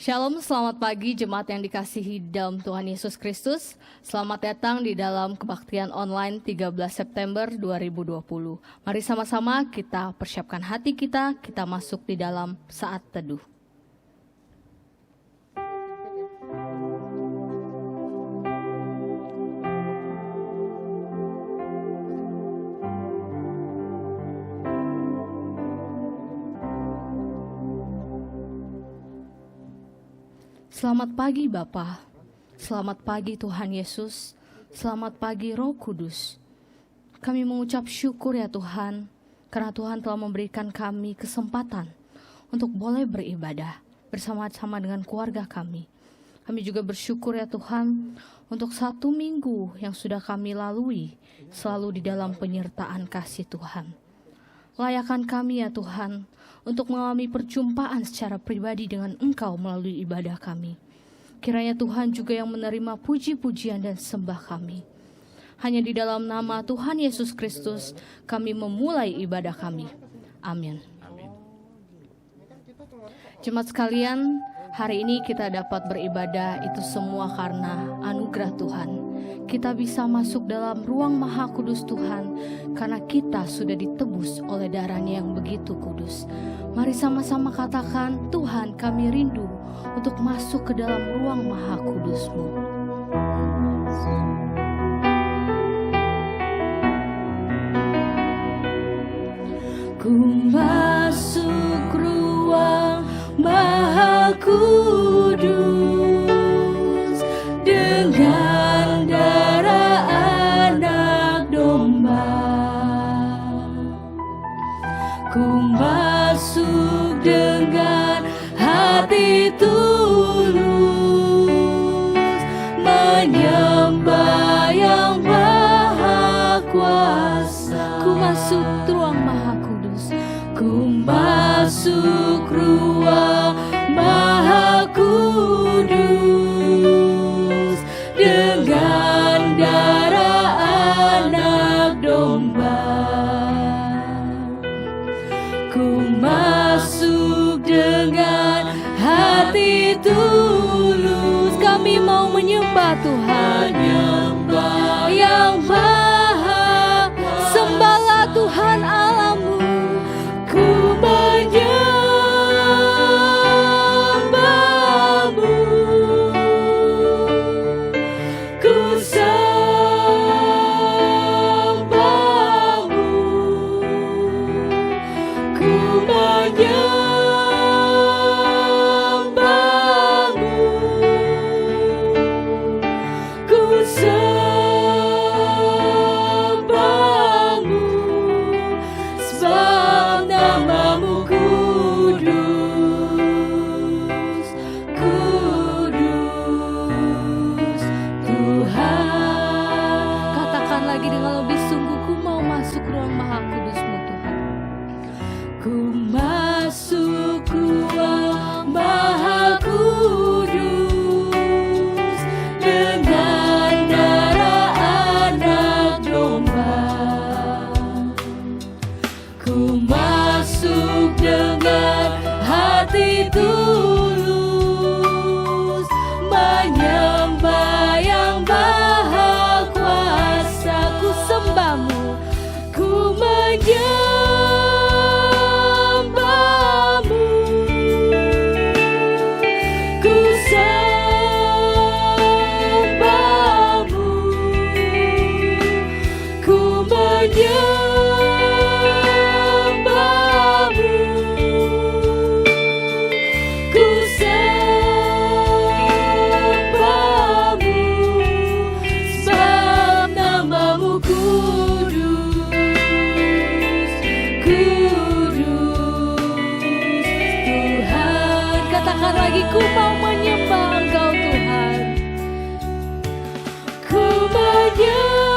Shalom, selamat pagi jemaat yang dikasihi dalam Tuhan Yesus Kristus. Selamat datang di dalam kebaktian online 13 September 2020. Mari sama-sama kita persiapkan hati kita masuk di dalam saat teduh. Selamat pagi Bapa, selamat pagi Tuhan Yesus, selamat pagi Roh Kudus. Kami mengucap syukur ya Tuhan, karena Tuhan telah memberikan kami kesempatan untuk boleh beribadah bersama-sama dengan keluarga kami. Kami juga bersyukur ya Tuhan, untuk 1 minggu yang sudah kami lalui, selalu di dalam penyertaan kasih Tuhan. Layakan kami ya Tuhan, untuk mengalami perjumpaan secara pribadi dengan Engkau melalui ibadah kami. Kiranya Tuhan juga yang menerima puji-pujian dan sembah kami. Hanya di dalam nama Tuhan Yesus Kristus kami memulai ibadah kami. Amin. Jemaat sekalian, hari ini kita dapat beribadah itu semua karena anugerah Tuhan. Kita bisa masuk dalam ruang Maha Kudus Tuhan karena kita sudah ditebus oleh darah-Nya yang begitu kudus. Mari sama-sama katakan, Tuhan kami rindu untuk masuk ke dalam ruang Maha Kudus-Mu. Ku masuk ruang Maha Kudus dengan darah anak domba. Ku masuk dengan hati tulus, menyembah yang Maha Kuasa. Ku masuk ruang Maha Kudus. Ku masuk ruang Maha Kudus dengan darah anak domba. Ku masuk dengan hati tulus. Kami mau menyembah Tuhan, menyembah yang Maha. Sembahlah Tuhan Allahmu. Ku menyembahmu, ku sembahmu, ku menyembahmu, ku sembahmu, sebab namamu kudus, kudus Tuhan. Katakan lagi dengan lebih sungguh, ku mau masuk ruang Maha Kudus-Mu Tuhan. Ku masuk ruang Maha Kudus dengan darah anak domba. Ku masuk dengan hati tulus, menyembah yang Maha Kuasa. Ku sembahmu, ku menyembahmu, ku sembahmu, ku menyembahmu, ku sembahmu, sebab namamu kudus, kudus Tuhan. Katakan lagi, ku mau menyembah Engkau Tuhan. Ku menyembahmu,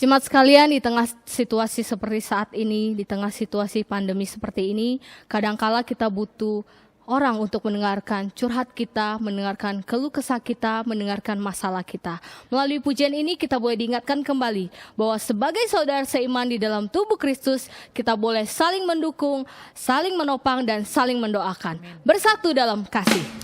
Jemaat sekalian, di tengah situasi seperti saat ini, di tengah situasi pandemi seperti ini, kadangkala kita butuh orang untuk mendengarkan curhat kita, mendengarkan keluh kesah kita, mendengarkan masalah kita. Melalui pujian ini kita boleh diingatkan kembali bahwa sebagai saudara seiman di dalam tubuh Kristus, kita boleh saling mendukung, saling menopang, dan saling mendoakan. Bersatu dalam kasih.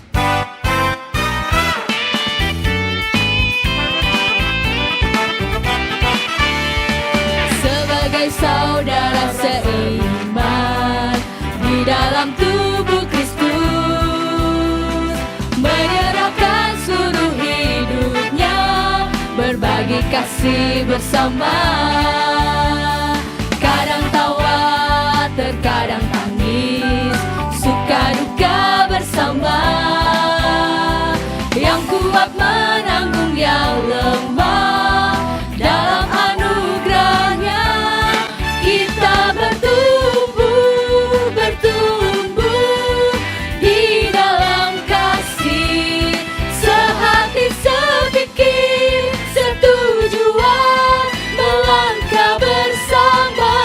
Sebagai saudara seiman di dalam tubuh Kristus, menyerahkan seluruh hidupnya, berbagi kasih bersama. Kadang tawa, terkadang tangis, suka duka bersama. Yang kuat menanggung yang lemah, dalam anugerahnya kita bertumbuh, bertumbuh di dalam kasih, sehati sepikir, setujuan, melangkah bersama.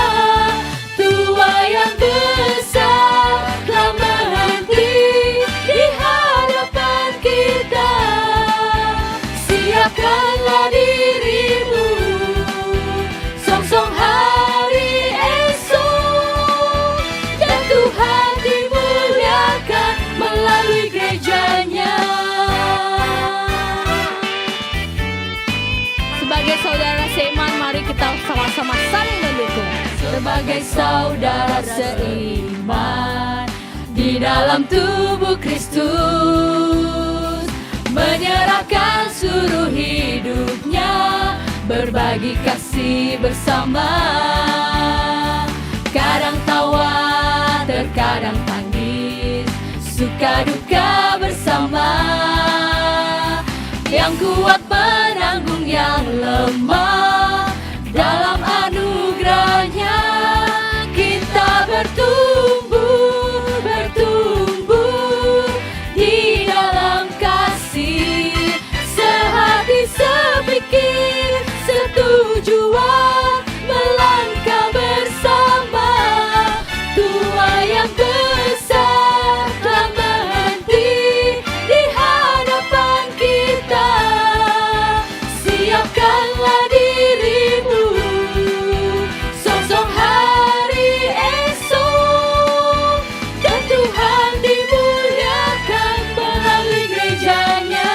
Tua yang besar telah berhenti di hadapan kita. Siapkanlah dirimu, songsong hari esok, dan Tuhan dimuliakan melalui gerejanya. Sebagai saudara seiman, mari kita sama-sama saling mendukung. Sebagai saudara seiman di dalam tubuh Kristus, menyerahkan seluruh hidupnya, berbagi kasih bersama. Kadang tawa, terkadang tangis, suka duka bersama. Yang kuat menanggung yang lemah, dalam anugerahnya kita bertumbuh, bertumbuh di dalam kasih, sehati sepikir, setujuan, melangkah bersama. Tua yang besar telah berhenti di hadapan kita. Siapkanlah dirimu, songsong hari esok, dan Tuhan dimuliakan melalui gerejanya.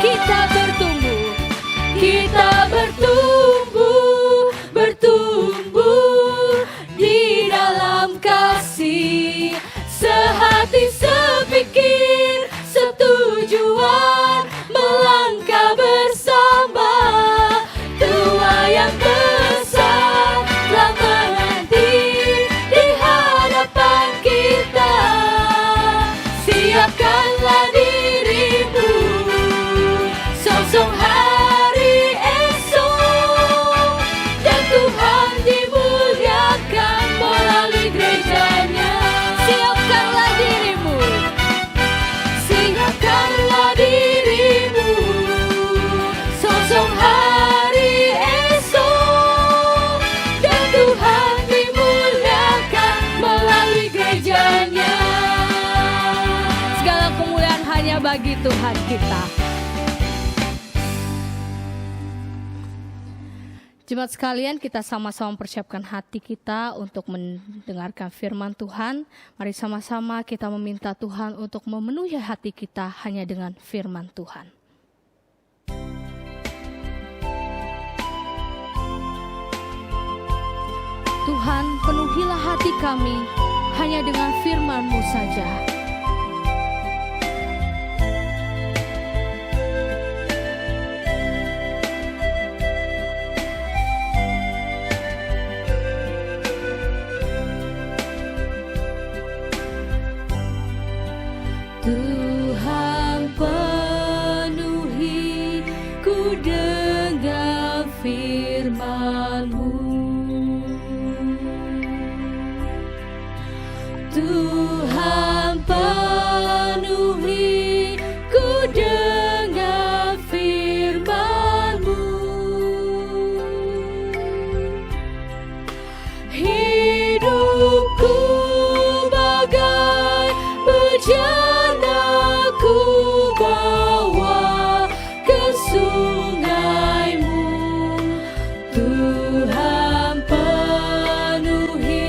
Kita bertumbuh, kita bertumbuh, bertumbuh di dalam kasih, sehati sepikir, setujuan, melangkah bersama. Tua yang besar telah berhenti di hadapan kita. Siapkanlah dirimu, songsong hari esok, dan Tuhan dimuliakan melalui gerejanya. Siapkanlah dirimu, siapkanlah dirimu, songsong hari esok, dan Tuhan dimuliakan melalui gerejanya. Segala kemuliaan hanya bagi Tuhan kita. Jemaat sekalian, kita sama-sama mempersiapkan hati kita untuk mendengarkan firman Tuhan. Mari sama-sama kita meminta Tuhan untuk memenuhi hati kita hanya dengan firman Tuhan. Tuhan, penuhilah hati kami hanya dengan firman-Mu saja. Tuhan, penuhi ku dengan firman-Mu. Tuhan, penuhi ku dengan firman-Mu. hidupku bagai bejana ku bawa ke sungai-Mu. Tuhan penuhi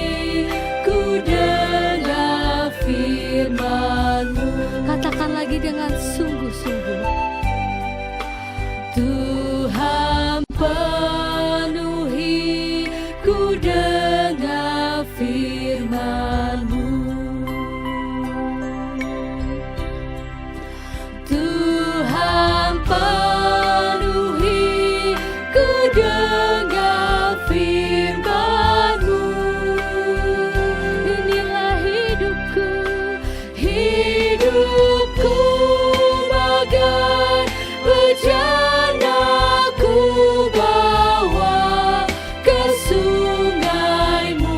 ku dengan firman-Mu. Katakan lagi dengan sungguh-sungguh. Tuhan penuhi ku dengan firman-Mu. Tuhan penuhi ku dengan firman-Mu. Inilah hidupku, hidupku bagai bejana ku bawa ke sungai-Mu.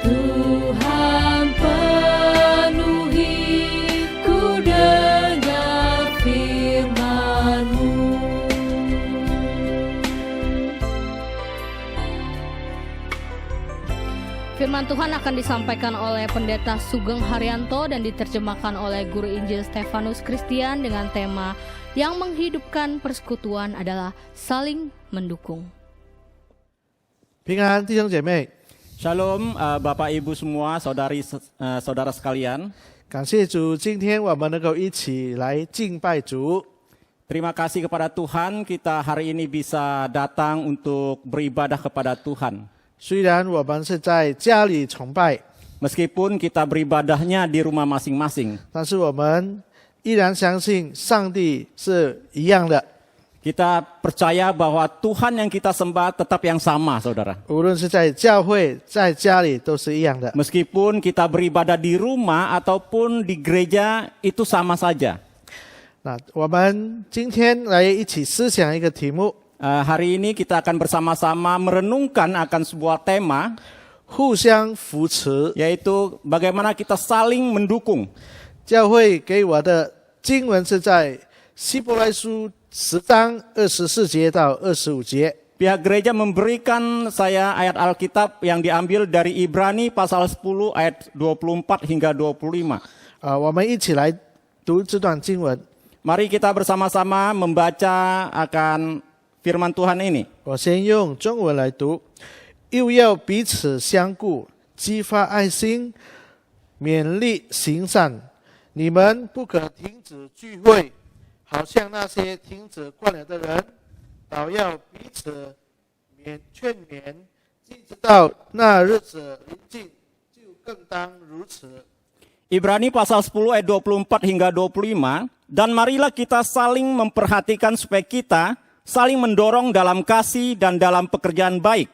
Tuhan penuhi ku dengan firman-Mu. Firman Tuhan akan disampaikan oleh Pendeta Sugeng Haryanto dan diterjemahkan oleh Guru Injil Stefanus Christian dengan tema yang menghidupkan persekutuan adalah saling mendukung. 平安，弟兄姐妹， Shalom Bapak Ibu semua, saudara sekalian. 感谢主，今天我们能够一起来敬拜主。 Terima kasih kepada Tuhan kita hari ini bisa datang untuk beribadah kepada Tuhan. 虽然我们是在家里崇拜， Meskipun kita beribadahnya di rumah masing-masing, 但是我们依然相信上帝是一样的。 kita percaya bahwa Tuhan yang kita sembah tetap yang sama, saudara. 无论是在教会、在家里都是一样的。 Meskipun kita beribadah di rumah ataupun di gereja, itu sama saja. 那我们今天来一起思想一个题目： Hari ini kita akan bersama-sama merenungkan akan sebuah tema, 互相扶持。 yaitu bagaimana kita saling mendukung. 教会给我的经文是在希伯来书10章24节到25节。 Pihak gereja memberikan saya ayat Alkitab yang diambil dari Ibrani pasal 10 ayat 24 hingga 25. 我们一起来读这段经文。 Mari kita bersama-sama membaca akan firman Tuhan ini. 我先用中文来读，又要彼此相顾，激发爱心，勉励行善。你们不可停止聚会，好像那些停止惯了的人，倒要彼此劝勉，既知道那日子临近，就更当如此。 Ibrani pasal 10 ayat 24 hingga 25. Dan marilah kita saling memperhatikan supaya kita saling mendorong dalam kasih dan dalam pekerjaan baik.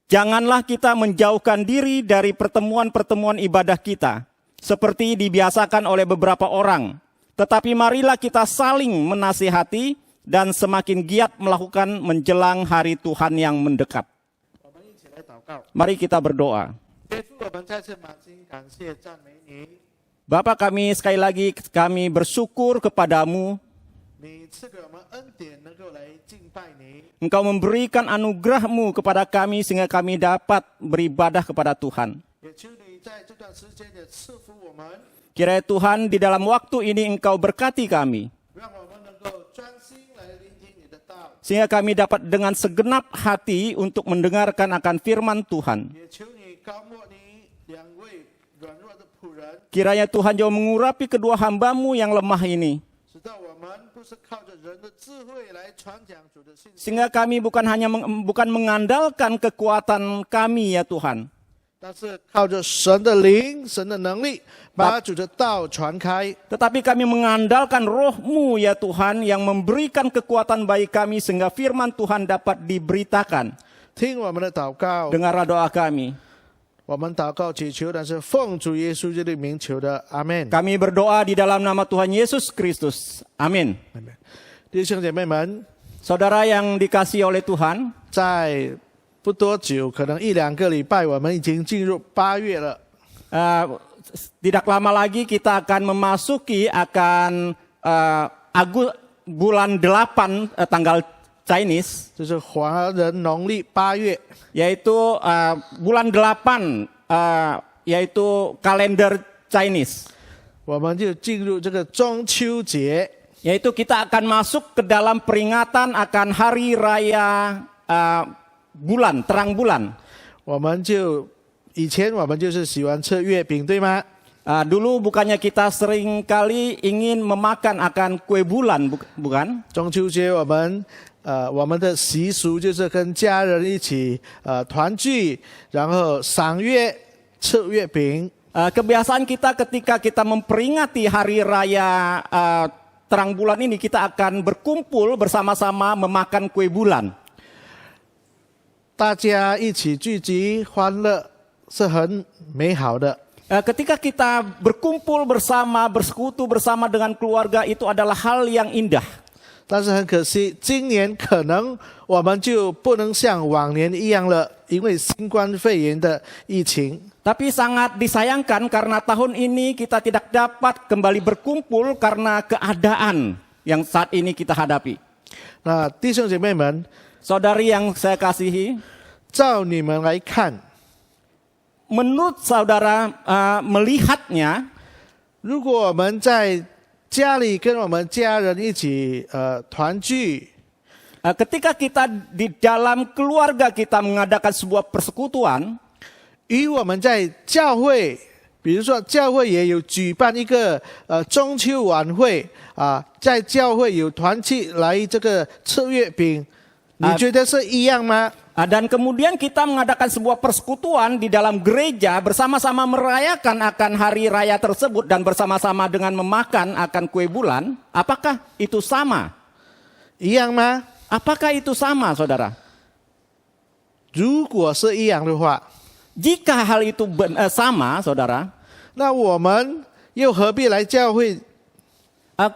Janganlah kita menjauhkan diri dari pertemuan-pertemuan ibadah kita, seperti dibiasakan oleh beberapa orang. Tetapi marilah kita saling menasihati dan semakin giat melakukan menjelang hari Tuhan yang mendekat. Mari kita berdoa. Bapa kami, sekali lagi kami bersyukur kepadamu. Engkau memberikan anugerah-Mu kepada kami sehingga kami dapat beribadah kepada Tuhan. Kiranya Tuhan di dalam waktu ini Engkau berkati kami, sehingga kami dapat dengan segenap hati untuk mendengarkan akan firman Tuhan. Kiranya Tuhan jauh mengurapi kedua hamba-Mu yang lemah ini, sehingga kami bukan mengandalkan kekuatan kami ya Tuhan, tetapi kami mengandalkan Roh-Mu ya Tuhan yang memberikan kekuatan bagi kami sehingga firman Tuhan dapat diberitakan. Dengarlah doa kami. 我们祷告祈求的是奉主耶稣基督的名求的，阿门。 Kami berdoa di dalam nama Tuhan Yesus Kristus. Amin. 弟兄姐妹们， Saudara yang dikasihi oleh Tuhan, 在不多久，可能1-2个礼拜，我们已经进入8月了。 tidak lama lagi kita akan memasuki akan bulan 8 tanggal Chinese, 就是华人农历8月， yaitu bulan 8 yaitu kalender Chinese. 我们就进入这个中秋节。 Yaitu kita akan masuk ke dalam peringatan akan hari raya bulan, terang bulan. 以前我们就是喜欢吃月饼，对吗？ Dulu bukannya kita sering kali ingin memakan akan kue bulan, bukan? 中秋节我们的习俗就是跟家人一起团聚，然后赏月、吃月饼。 Kebiasaan kita ketika kita memperingati hari raya terang bulan ini, kita akan berkumpul bersama-sama memakan kue bulan. 大家一起聚集，欢乐是很美好的。 Ketika kita berkumpul bersama, bersekutu bersama dengan keluarga, itu adalah hal yang indah. 但是很可惜，今年可能我们就不能像往年一样了，因为新冠肺炎的疫情。 Tapi sangat disayangkan karena tahun ini kita tidak dapat kembali berkumpul karena keadaan yang saat ini kita hadapi. 那弟兄姐妹们， Saudari yang saya kasihi, 照你们来看， menurut saudara melihatnya, 如果我们在家里跟我们家人一起团聚， ketika kita di dalam keluarga kita mengadakan sebuah persekutuan, 与我们在教会，比如说教会也有举办一个中秋晚会啊，在教会有团契来这个吃月饼，你觉得是一样吗？ dan kemudian kita mengadakan sebuah persekutuan di dalam gereja bersama-sama merayakan akan hari raya tersebut dan bersama-sama dengan memakan akan kue bulan, apakah itu sama? 一样吗？ Apakah itu sama, saudara? 如果是一样的话， Jika hal itu sama, saudara, 那我们又何必来教会？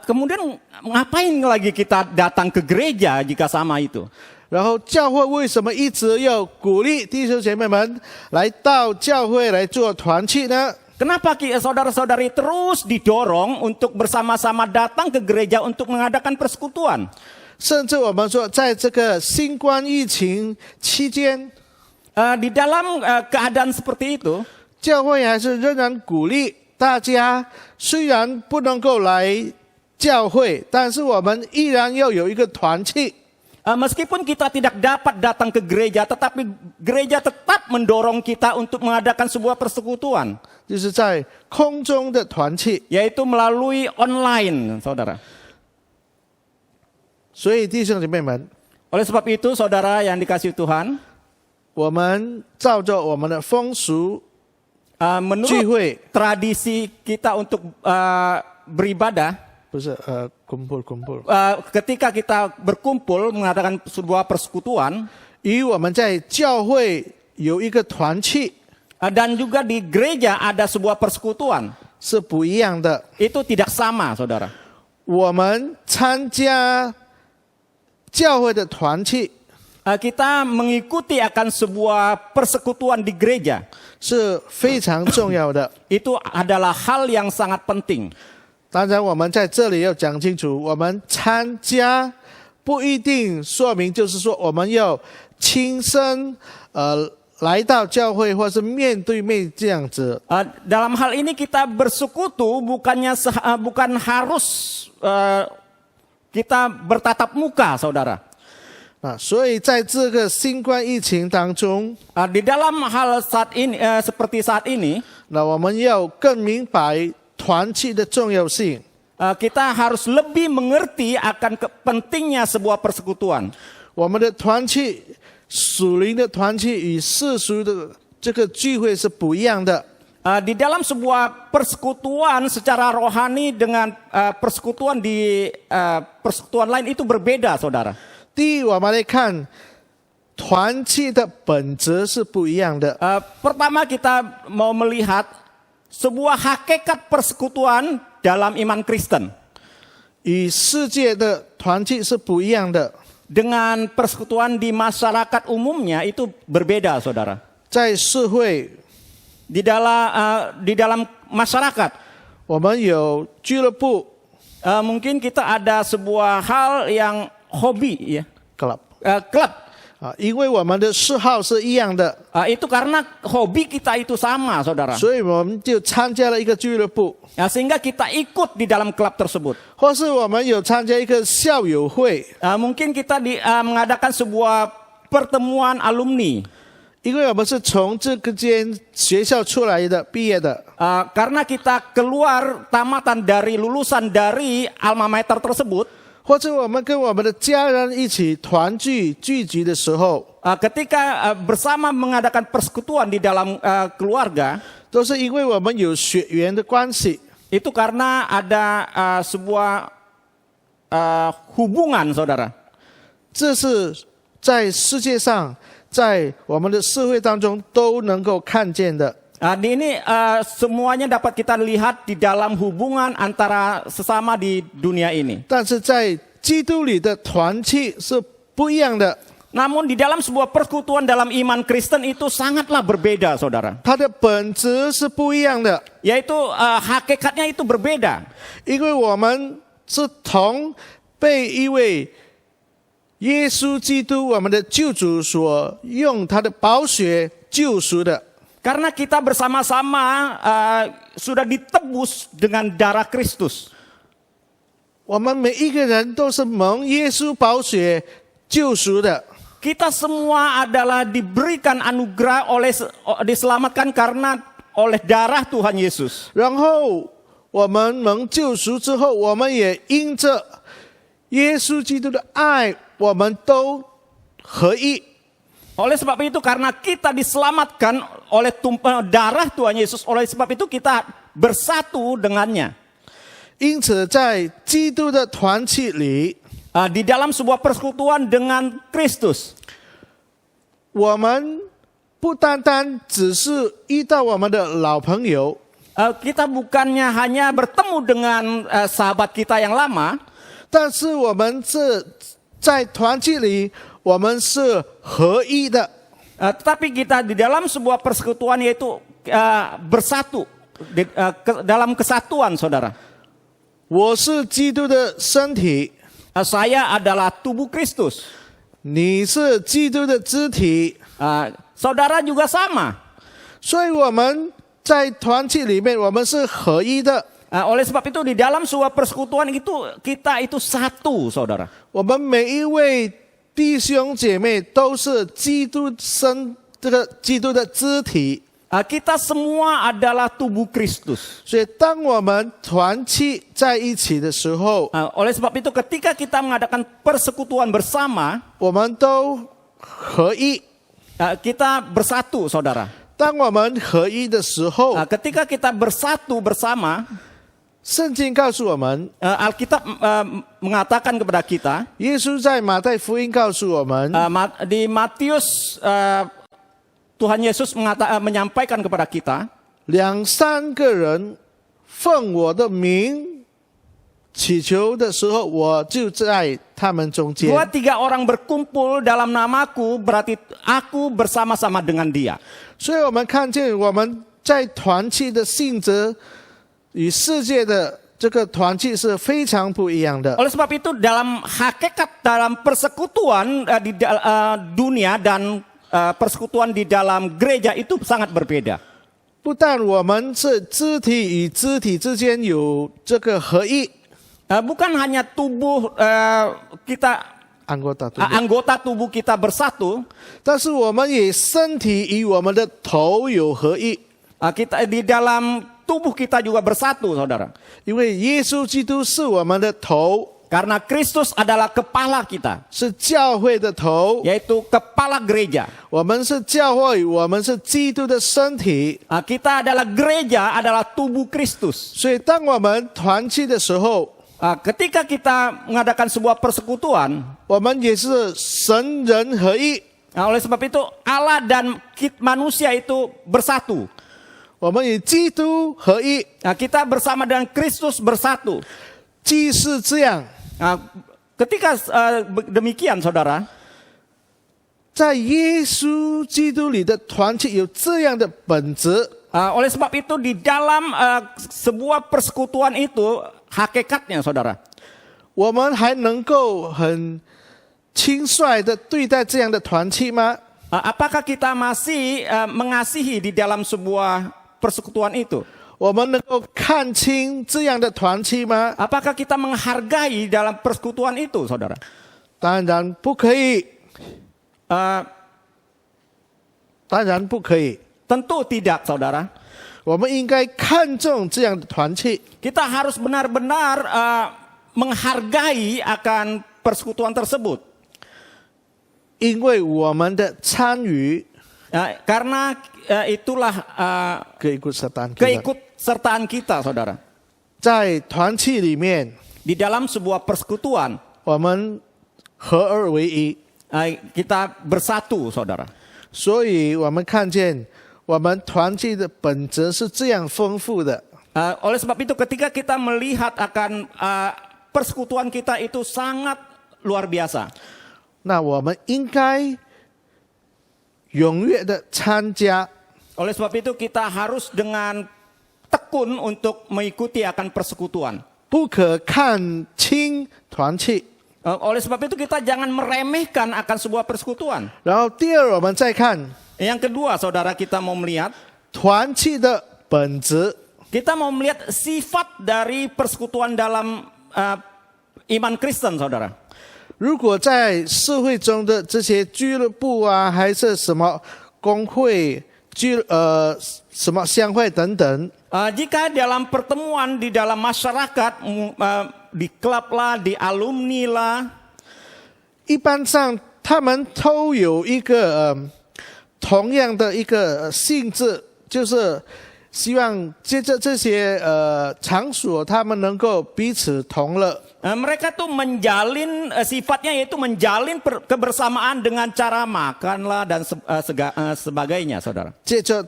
kemudian ngapain lagi kita datang ke gereja jika sama itu? 然后教会为什么一直要鼓励弟兄姐妹们来到教会来做团契呢？ Kenapa saudara-saudari terus didorong untuk bersama-sama datang ke gereja untuk mengadakan persekutuan? 甚至我们说，在这个新冠疫情期间， Di dalam keadaan seperti itu, 教会还是仍然鼓励大家，虽然不能够来教会，但是我们依然要有一个团契。 meskipun kita tidak dapat datang ke gereja, tetapi gereja tetap mendorong kita untuk mengadakan sebuah persekutuan. 就是在空中的团契， Yaitu melalui online, saudara. 所以弟兄姐妹们， Oleh sebab itu, saudara yang dikasihi Tuhan, 我们照着我们的风俗聚 menurut 会， tradisi kita untuk beribadah, 不是kumpul， ketika kita berkumpul mengadakan sebuah persekutuan, 与我们在教会有一个团契 dan juga di gereja ada sebuah persekutuan, 是不一样的。 itu tidak sama, saudara. 我们参加教会的团契 Kita mengikuti akan sebuah persekutuan di gereja, 是非常重要的。 itu adalah hal yang sangat penting. 当然，我们在这里要讲清楚，我们参加不一定说明就是说我们要亲身来到教会，或是面对面这样子。 Dalam hal ini kita bersekutu bukan harus kita bertatap muka, saudara. 所以在这个新冠疫情当中， Di dalam hal saat ini seperti saat ini, 那我们要更明白团契的重要性。 kita harus lebih mengerti akan pentingnya sebuah persekutuan. 我们的团契，属灵的团契与世俗的这个聚会是不一样的。 Di dalam sebuah persekutuan secara rohani dengan persekutuan di persekutuan lain itu berbeda, saudara. 第一，我们来看团契的本质是不一样的。 Pertama kita mau melihat sebuah hakikat persekutuan dalam iman Kristen. 与世界的团契是不一样的。 Dengan persekutuan di masyarakat umumnya itu berbeda, saudara. 在社会， Di dalam masyarakat, 我们有俱乐部 mungkin kita ada sebuah hal yang hobi, ya, club klub. 啊，因为我们的嗜好是一样的， Itu karena hobi kita itu sama, saudara. 所以我们就参加了一个俱乐部， Sehingga kita ikut di dalam klub tersebut. 或是我们有参加一个校友会， Mungkin kita mengadakan sebuah pertemuan alumni. 因为我们是从这个间学校出来的，毕业的， Karena kita keluar tamatan dari lulusan dari alma mater tersebut. 或者我们跟我们的家人一起团聚聚集的时候， Ketika bersama mengadakan persekutuan di dalam keluarga, 都是因为我们有血缘的关系， itu karena ada sebuah hubungan, saudara. 这是在世界上，在我们的社会当中都能够看见的。 Ini semuanya dapat kita lihat di dalam hubungan antara sesama di dunia ini. 但是在基督里的团契是不一样的， Namun di dalam sebuah persekutuan dalam iman Kristen itu sangatlah berbeda, saudara. 它的本质是不一样的， Yaitu hakikatnya itu berbeda. 因为我们是同被一位耶稣基督我们的救主所用他的宝血救赎的。 Karena kita bersama-sama sudah ditebus dengan darah Kristus. 我们每一个人都是蒙耶稣宝血救赎的。 Kita semua adalah diberikan anugerah diselamatkan karena oleh darah Tuhan Yesus. 然后我们蒙救赎之后，我们也因着耶稣基督的爱，我们都合一。 Oleh sebab itu karena kita diselamatkan oleh darah Tuhan Yesus, oleh sebab itu kita bersatu dengannya. 因此，在基督的团契里， Di dalam sebuah persekutuan dengan Kristus, 我们不单单只是遇到我们的老朋友， kita bukannya hanya bertemu dengan sahabat kita yang lama, 但是我们这在团契里，我们是合一的。 tetapi kita di dalam sebuah persekutuan yaitu bersatu dalam kesatuan, saudara. 我是基督的身体， Saya adalah tubuh Kristus. 你是基督的肢体， Saudara juga sama. 所以我们在团契里面，我们是合一的。 Oleh sebab itu di dalam sebuah persekutuan itu kita itu satu, saudara. 我们每一位弟兄姐妹都是基督这个基督的肢体， Kita semua adalah tubuh Kristus. 所以当我们团契在一起的时候， Oleh sebab itu ketika kita mengadakan persekutuan bersama, 我们都合一。 kita bersatu, saudara. 当我们合一的时候， Ketika kita bersatu bersama, 圣经告诉我们， Alkitab mengatakan kepada kita, 耶稣在马太福音告诉我们， di Matius Tuhan Yesus menyampaikan kepada kita, 两三个人奉我的名祈求的时候，我就在他们中间。 2-3 orang berkumpul dalam namaku, berarti aku bersama-sama dengan dia. 所以我们看见我们在团契的性质与世界的这个团契是非常不一样的。 Oleh sebab itu dalam hakikat dalam persekutuan di dunia dan persekutuan di dalam gereja itu sangat berbeda. 不但我们是肢体与肢体之间有这个合一， Bukan hanya tubuh kita, anggota tubuh kita bersatu, 但是我们也身体与我们的头有合一。 kita di dalam tubuh kita juga bersatu, saudara. 因为耶稣基督是我们的头， Karena Kristus adalah kepala kita, 是教会的头， yaitu kepala gereja. 我们是教会，我们是基督的身体。 Kita adalah gereja, adalah tubuh Kristus. 所以当我们团契的时候， Ketika kita mengadakan sebuah persekutuan, 我们也是神人合一。 oleh sebab itu Allah dan manusia itu bersatu. 我们与基督合一， Kita bersama dengan Kristus bersatu. 既是这样， Ketika demikian, saudara, 在耶稣基督里的团契有这样的本质， oleh sebab itu di dalam sebuah persekutuan itu hakikatnya, saudara, 我们还能够很轻率的对待这样的团契吗？ Apakah kita masih mengasihi di dalam sebuah persekutuan itu? 我们能够看清这样的团契吗？ Apakah kita menghargai dalam persekutuan itu, saudara? 当然不可以， Uh, 当然不可以。 tentu tidak, saudara. 我们应该看重这样的团契， Kita harus benar-benar menghargai akan persekutuan tersebut. 因为我们的参与 Karena itulah keikutsertaan kita keikutsertaan kita, saudara. 在团契里面， Di dalam sebuah persekutuan, 我们合二为一， kita bersatu, saudara. 所以我们看见我们团契的本质是这样丰富的。 Oleh sebab itu ketika kita melihat akan persekutuan kita itu sangat luar biasa. 那我们应该踊跃的参加， Oleh sebab itu kita harus dengan tekun untuk mengikuti akan persekutuan. 不可看轻团契。 Oleh sebab itu kita jangan meremehkan akan sebuah persekutuan. 然后第二，我们再看 Yang kedua, saudara, kita mau melihat 团契的本质。 kita mau melihat sifat dari persekutuan dalam iman Kristen, saudara. 如果在社会中的这些俱乐部啊，还是什么工会、什么乡会等等， Jika dalam pertemuan di dalam masyarakat, di klub lah, di alumni lah, 一般上他们都有一个同样的一个性质，就是希望借着这些场所，他们能够彼此同乐。 mereka tuh menjalin sifatnya yaitu menjalin kebersamaan dengan cara makan lah dan sebagainya, saudara. 借着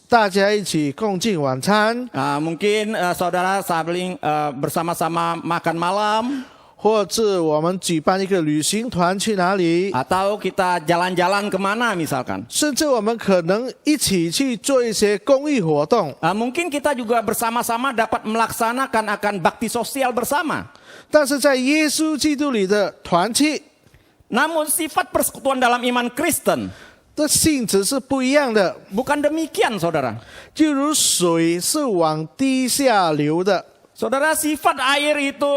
大家一起共进晚餐， Mungkin saudara saling bersama-sama makan malam, 或者我们举办一个旅行团去哪里， atau kita jalan-jalan kemana misalkan. 甚至我们可能一起去做一些公益活动。 Mungkin kita juga bersama-sama dapat melaksanakan akan bakti sosial bersama. 但是在耶稣基督里的团契 Namun sifat persekutuan dalam iman Kristen 的性质是不一样的， bukan demikian, saudara. 就如水是往地下流的， Saudara, sifat air itu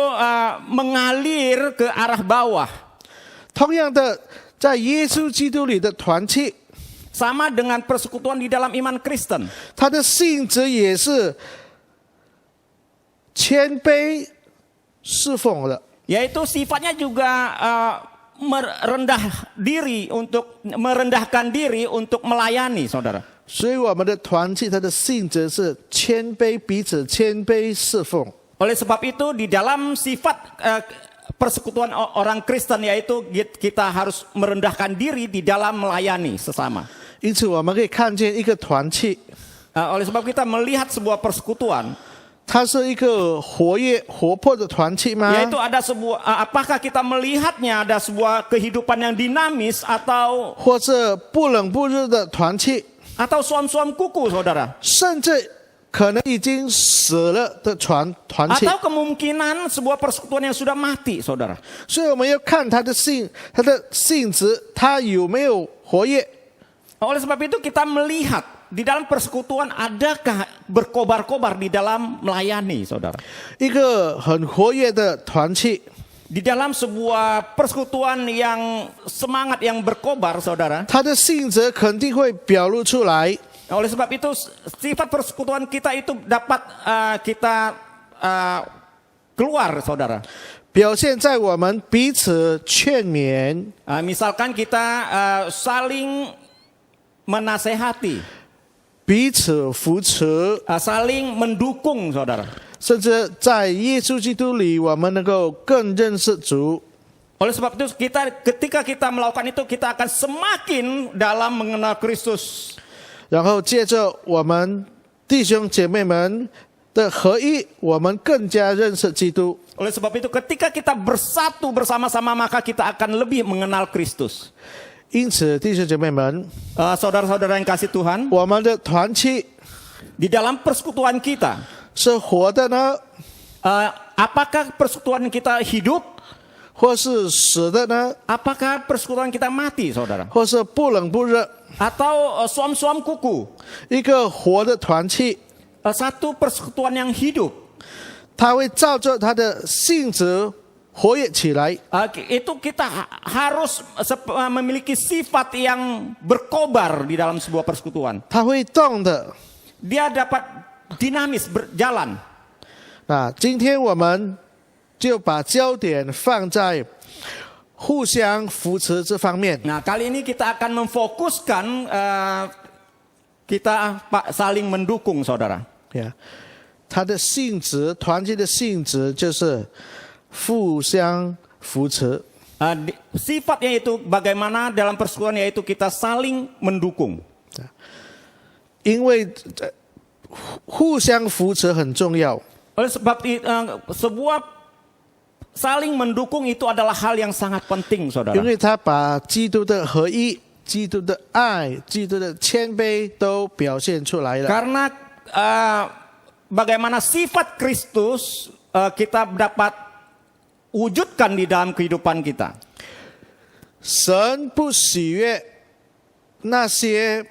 mengalir ke arah bawah. 同样的，在耶稣基督里的团契， Sama dengan persekutuan di dalam iman Kristen. 它的性质也是谦卑侍奉的。 Yaitu sifatnya juga merendahkan diri untuk melayani, saudara. 所以我们的团契，它的性质是谦卑，彼此谦卑侍奉。 Oleh sebab itu di dalam sifat persekutuan orang Kristen yaitu kita harus merendahkan diri di dalam melayani sesama. 因此，我们可以看见一个团契， Oleh sebab kita melihat sebuah persekutuan, 它是一个活跃、活泼的团契吗？ yaitu ada sebuah apakah kita melihatnya ada sebuah kehidupan yang dinamis atau 或者不冷不热的团契， suam-suam kuku, saudara. 甚至可能已经死了的团契。 Atau kemungkinan sebuah persekutuan yang sudah mati, saudara. 所以我们要看它的性质，它有没有活跃。 Oleh sebab itu kita melihat di dalam persekutuan adakah berkobar-kobar di dalam melayani, saudara. 一个很活跃的团契， Di dalam sebuah persekutuan yang semangat yang berkobar, saudara. 它的性质肯定会表露出来。 Oleh sebab itu sifat persekutuan kita itu dapat kita keluar, saudara. 表现在我们彼此劝勉， Misalkan kita saling menasehati, 彼此扶持， saling mendukung, saudara. 甚至在耶稣基督里，我们能够更认识主。 Oleh sebab itu ketika kita melakukan itu kita akan semakin dalam mengenal Kristus. 然后借着我们弟兄姐妹们的合一，我们更加认识基督。 Oleh sebab itu ketika kita bersatu bersama-sama maka kita akan lebih mengenal Kristus. 因此，弟兄姐妹们， Saudara-saudara yang kasih Tuhan, 我们的团契 di dalam persekutuan kita, 是活的呢， apakah persekutuan kita hidup? 或是死的呢？ Apakah persekutuan kita mati, saudara? 或是不冷不热？ Atau suam-suam kuku? 一个活的团契， Satu persekutuan yang hidup. 它会照着它的性质活跃起来。 Itu kita harus memiliki sifat yang berkobar di dalam sebuah persekutuan. 它会动的。 Dia dapat dinamis berjalan. 那今天我们就把焦点放在互相扶持这方面。 Nah, kali ini kita akan memfokuskan kita saling mendukung, saudara. 呀，它的性质，团契的性质就是互相扶持。 Sifatnya itu bagaimana dalam persekutuan, yaitu kita saling mendukung. 因为互相扶持很重要。 Oleh sebab sebuah saling mendukung itu adalah hal yang sangat penting, 因 saudara. 为他把基督的合一、基督的爱、基督的谦卑都表现出来了。 Karena bagaimana sifat Kristus kita dapat wujudkan di dalam kehidupan kita. 神不喜悦那些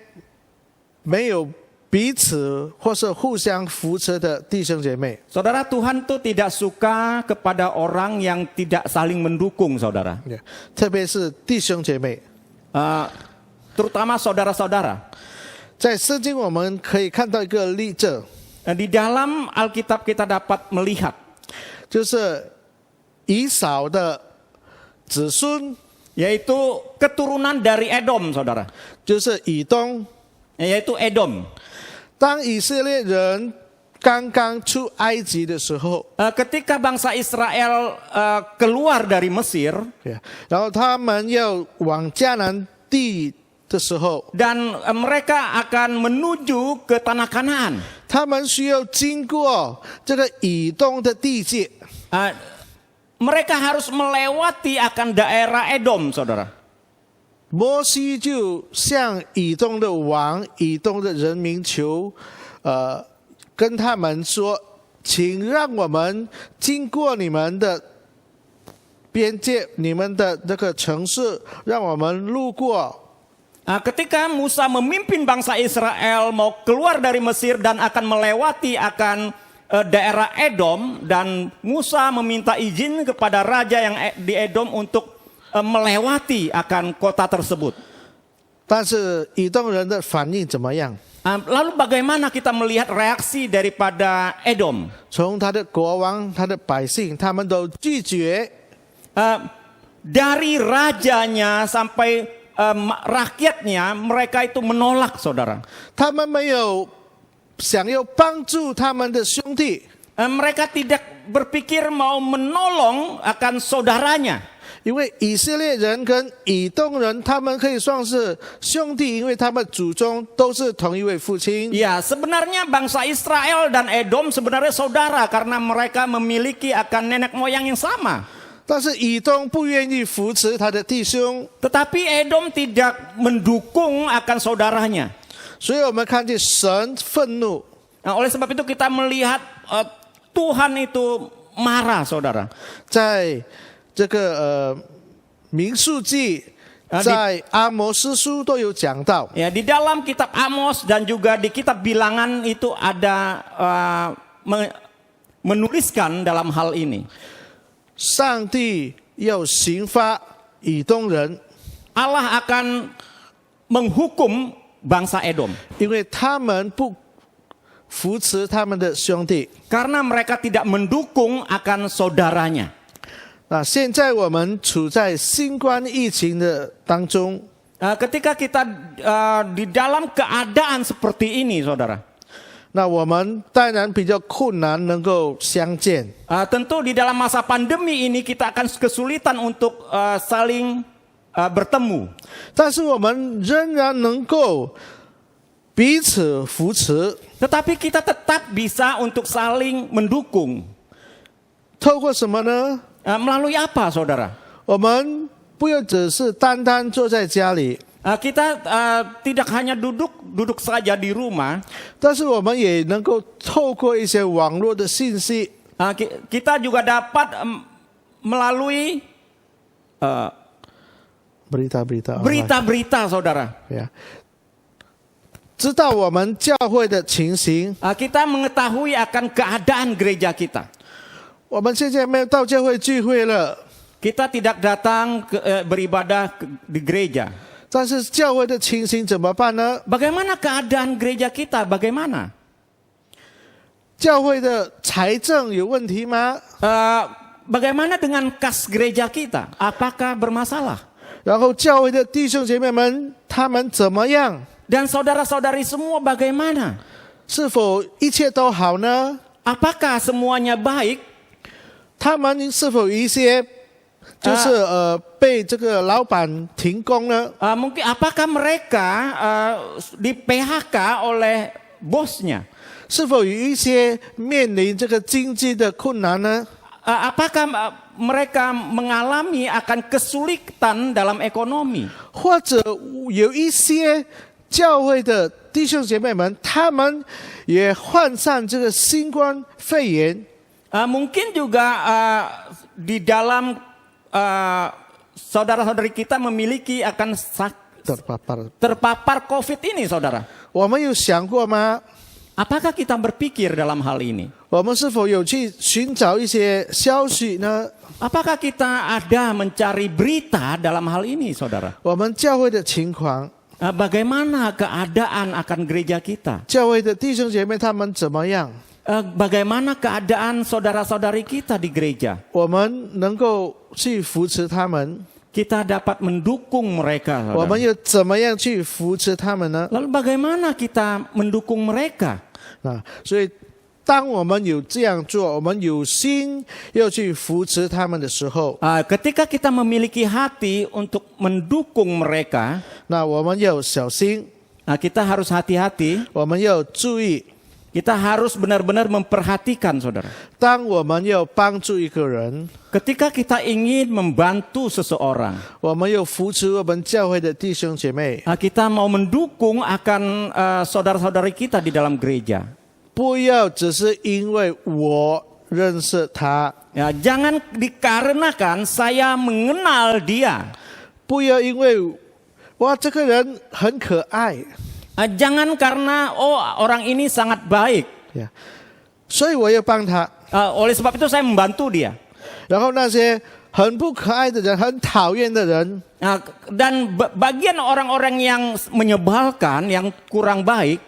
没有彼此或是互相扶持的弟兄姐妹。 Saudara, Tuhan tuh tidak suka kepada orang yang tidak saling mendukung, saudara. 特别是弟兄姐妹， Terutama saudara-saudara. 在圣经我们可以看到一个例证， Di dalam Alkitab kita dapat melihat 就是以扫的子孙， yaitu keturunan dari Edom, saudara. 就是以东。 Yaitu Edom. 当以色列人刚刚出埃及的时候， Ketika bangsa Israel keluar dari Mesir 然后他们要往迦南地的时候， dan mereka akan menuju ke tanah Kanaan. 他们需要经过这个以东的地界。 Mereka harus melewati akan daerah Edom, saudara. 摩西就向以东的王、以东的人民求，跟他们说，请让我们经过你们的边界、你们的这个城市，让我们路过。 Ketika Musa memimpin bangsa Israel mau keluar dari Mesir dan akan melewati akan daerah Edom, dan Musa meminta izin kepada raja yang di Edom untuk melewati akan kota tersebut. 但是以东人的反应怎么样？ Lalu bagaimana kita melihat reaksi daripada Edom? 从他的国王、他的百姓，他们都拒绝。 Dari rajanya sampai rakyatnya, mereka itu menolak, saudara. 他们没有想要帮助他们的兄弟， Mereka tidak berpikir mau menolong akan saudaranya. 因为以色列人跟以东人，他们可以算是兄弟，因为他们祖宗都是同一位父亲。 Ya, sebenarnya bangsa Israel dan Edom sebenarnya saudara karena mereka memiliki akan nenek moyang yang sama. 但是以东不愿意扶持他的弟兄， Tetapi Edom tidak mendukung akan saudaranya. 所以我们看见神愤怒。 Nah, oleh sebab itu kita melihat Tuhan itu marah, saudara. 在这个民数记，在阿摩司书都有讲到。 Ya, di dalam kitab Amos dan juga di kitab Bilangan itu ada menuliskan dalam hal ini. 上帝要刑罚以东人， Allah akan menghukum bangsa Edom 因为他们不扶持他们的兄弟。 karena mereka tidak mendukung akan saudaranya. 那现在我们处在新冠疫情的当中， Ketika kita di dalam keadaan seperti ini, saudara, 那我们当然比较困难能够相见。 tentu di dalam masa pandemi ini kita akan kesulitan untuk saling bertemu. 但是我们仍然能够彼此扶持， Tetapi kita tetap bisa untuk saling mendukung. 透过什么呢？ Melalui apa, saudara? 我们不要只是单单坐在家里， Kita tidak hanya duduk saja di rumah. 但是我们也能够透过一些网络的信息， Kita juga dapat melalui berita-berita online， berita-berita saudara. ya，知道我们教会的情形。 Kita mengetahui akan keadaan gereja kita. 我们现在没有到教会聚会了， Kita tidak datang beribadah di gereja. 但是教会的情形怎么办呢？ Bagaimana keadaan gereja kita? Bagaimana? 教会的财政有问题吗？ Bagaimana dengan kas gereja kita? Apakah bermasalah? 然后教会的弟兄姐妹们，他们怎么样？ Dan saudara-saudari semua bagaimana? 是否一切都好呢？ Apakah semuanya baik? 他们是否有一些就是被这个老板停工呢？ Mungkin apakah mereka di PHK oleh bosnya? 是否有一些面临这个经济的困难呢？ Apakah mereka mengalami akan kesulitan dalam ekonomi? 或者有一些教会的弟兄姐妹们，他们也患上这个新冠肺炎。 Mungkin juga di dalam saudara-saudari kita memiliki akan terpapar COVID ini, saudara. 我们有想过吗？ Apakah kita berpikir dalam hal ini? 我们是否有去寻找一些消息呢？ Apakah kita ada mencari berita dalam hal ini, saudara? 我们教会的情况， Bagaimana keadaan akan gereja kita? 教会的弟兄姐妹他们怎么样？ Bagaimana keadaan saudara-saudari kita di gereja? 我们能够去扶持他们， Kita dapat mendukung mereka, 我们 saudara. 又怎么样去扶持他们呢？ Lalu bagaimana kita mendukung mereka? 所以当我们有这样做，我们有心要去扶持他们的时候， Ketika kita memiliki hati untuk mendukung mereka, 那我们要小心， kita harus hati-hati. 我们要注意。 Kita harus benar-benar memperhatikan, saudara. 当我们要帮助一个人， Ketika kita ingin membantu seseorang, 我们要扶持我们教会的弟兄姐妹， kita mau mendukung akan saudara-saudari kita di dalam gereja. 不要只是因为我认识他， Jangan dikarenakan saya mengenal dia. 不要因为哇这个人很可爱， Jangan karena orang ini sangat baik. 所以我要帮他。 Oleh sebab itu saya membantu dia. 然后那些很不可爱的人、很讨厌的人， Dan bagian orang-orang yang menyebalkan, yang kurang baik,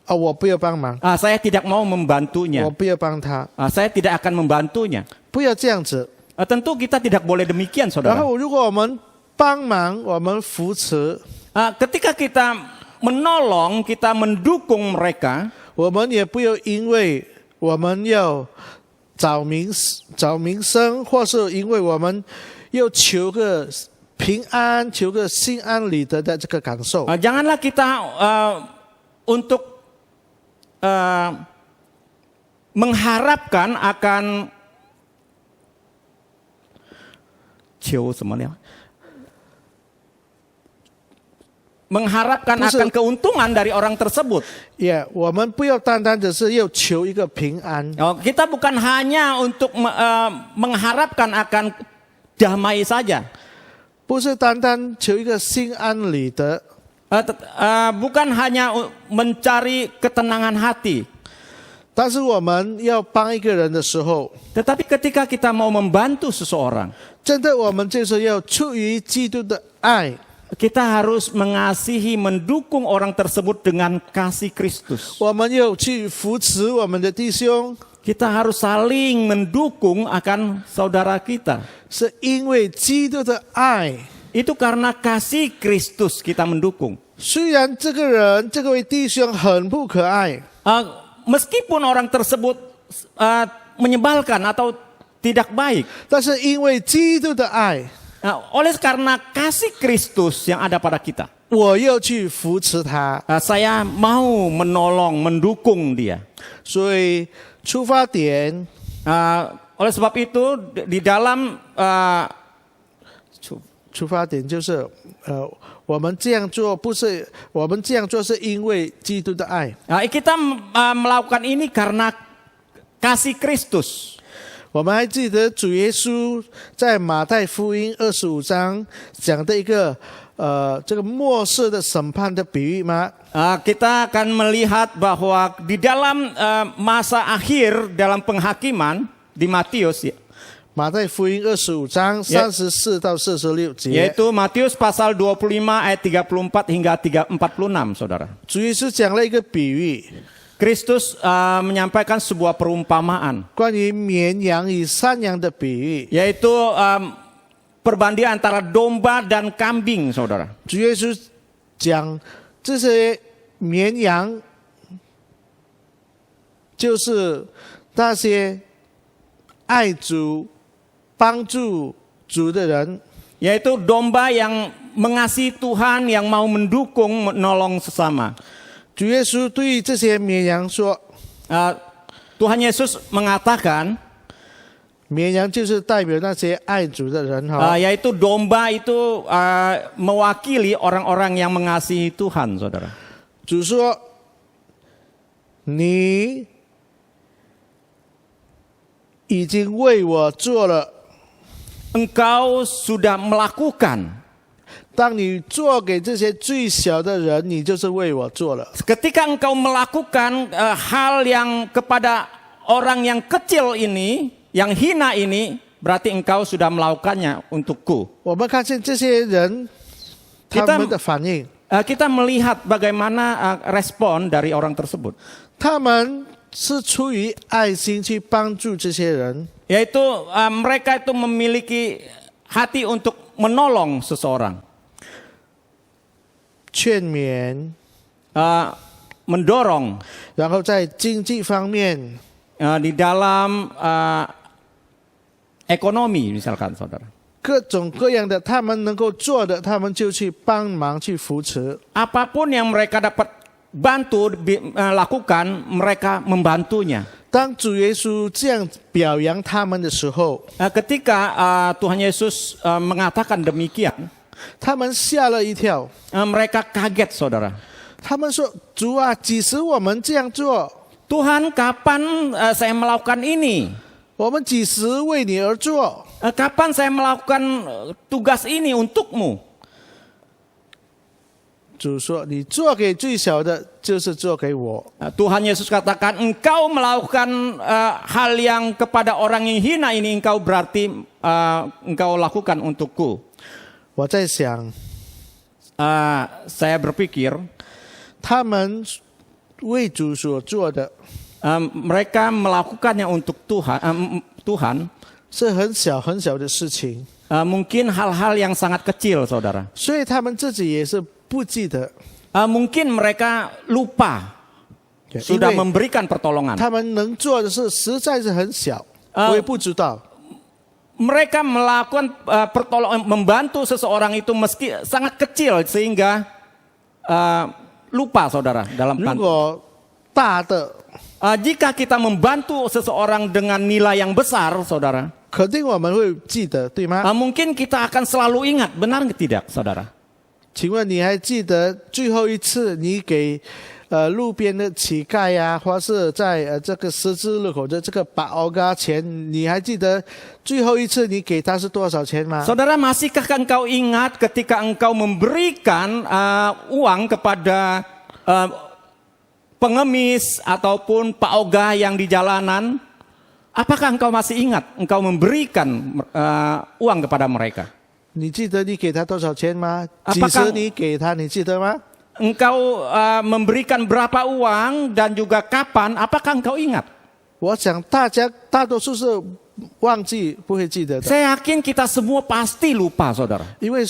我不要帮忙， saya tidak mau membantunya. 我不要帮他， Saya tidak akan membantunya. 不要这样子。 Tentu kita tidak boleh demikian, 然 saudara. 后如果我们帮忙，我们扶持， Ketika kita menolong, kita mendukung mereka, 我们也不要因为我们要找名声，或是因为我们要求个平安、求个心安理得的这个感受。 janganlah kita untuk mengharapkan akan mengharapkan akan keuntungan dari orang tersebut. 我们不要单单只是要求一个平安， Kita bukan hanya untuk mengharapkan akan damai saja. 不是单单求一个心安理得， Bukan hanya mencari ketenangan hati. 但是我们要帮一个人的时候， Tetapi ketika kita mau membantu seseorang, 真的我们就是要出于基督的爱， kita harus mengasihi, mendukung orang tersebut dengan kasih Kristus. 我们要去扶持我们的弟兄， Kita harus saling mendukung akan saudara kita. 是因为基督的爱。 Itu karena kasih Kristus kita mendukung. 虽然这个人这位弟兄很不可爱， Meskipun orang tersebut menyebalkan atau tidak baik, 但是因为基督的爱， oleh karena kasih Kristus yang ada pada kita, 我要去扶持他。 saya mau menolong, mendukung dia. 所以出发点， Oleh sebab itu di dalam 出发点就是我们这样做不是我们这样做是因为基督的爱。 kita melakukan ini karena kasih Kristus. 我们还记得主耶稣在马太福音25章讲的一个这个末世的审判的比喻吗？ Kita akan melihat bahwa di dalam masa akhir dalam penghakiman di Matius, 马太福音25章34到46节， yaitu Matius pasal 25 ayat 34 hingga 46, saudara. 主耶稣讲了一个比喻， Kristus menyampaikan sebuah perumpamaan, 关于绵羊与山羊的比喻。 yaitu perbandingan antara domba dan kambing, saudara. 主耶稣讲这些绵羊就是那些爱主、帮助主的人， Yaitu domba yang mengasihi Tuhan, yang mau mendukung, menolong sesama. 主耶稣对这些绵羊说， Tuhan Yesus mengatakan, 绵羊就是代表那些爱主的人哈。 yaitu domba itu mewakili orang-orang yang mengasihi Tuhan, saudara. 主说，你已经为我做了。 Engkau sudah melakukan. 当你做给这些最小的人，你就是为我做了。 Ketika engkau melakukan hal yang kepada orang yang kecil ini, yang hina ini, berarti engkau sudah melakukannya untukku. 我们看见这些人，他们的反应， Kita melihat bagaimana respon dari orang tersebut. 他们是出于爱心去帮助这些人， Yaitu mereka itu memiliki hati untuk menolong seseorang. 劝勉， Mendorong 然后在经济方面， di dalam ekonomi misalkan, saudara. 各种各样的他们能够做的，他们就去帮忙去扶持。 Apapun yang mereka dapat bantu lakukan, mereka membantunya. 当主耶稣这样表扬他们的时候， Ketika Tuhan Yesus mengatakan demikian, 他们吓了一跳。 mereka kaget, saudara. 他们说：“主啊，几时我们这样做？ Tuhan, kapan saya melakukan ini? 我们几时为你而做？” Kapan saya melakukan tugas ini untukmu? 主说：“你做给最小的，就是做给我。” Tuhan Yesus katakan, engkau melakukan hal yang kepada orang yang hina ini, engkau berarti engkau lakukan untukku. 我在想， Saya berpikir, 他们为主所做的 mereka melakukannya untuk Tuhan, 是很小很小的事情， mungkin hal-hal yang sangat kecil, saudara. 所以他们自己也是不记得， Mungkin mereka lupa 因 sudah 为 memberikan pertolongan. 他们能做的事实在是很小，我也不知道。 Mereka melakukan pertolongan, membantu seseorang itu meski sangat kecil sehingga lupa, saudara. Dalam 如果大的， jika kita membantu seseorang dengan nilai yang besar, saudara, 肯定我们会记得，对吗？ mungkin kita akan selalu ingat, benar tidak, saudara? 请问你还记得最后一次你给路边的乞丐呀、或是在这个十字路口的这个把欧嘎钱，你还记得最后一次你给他是多少钱吗？ Saudara, masihkah engkau ingat ketika engkau memberikan uang kepada pengemis ataupun Pak Oga yang di jalanan? Apakah engkau masih ingat engkau memberikan uang kepada mereka? 你记得你给他多少钱吗？ 几 Apakah 时你给他？你记得吗？ Engkau memberikan berapa uang dan juga kapan? Apakah engkau ingat? 我想大多数是忘记，不会记得的， Saya yakin kita semua pasti lupa, saudara. 因为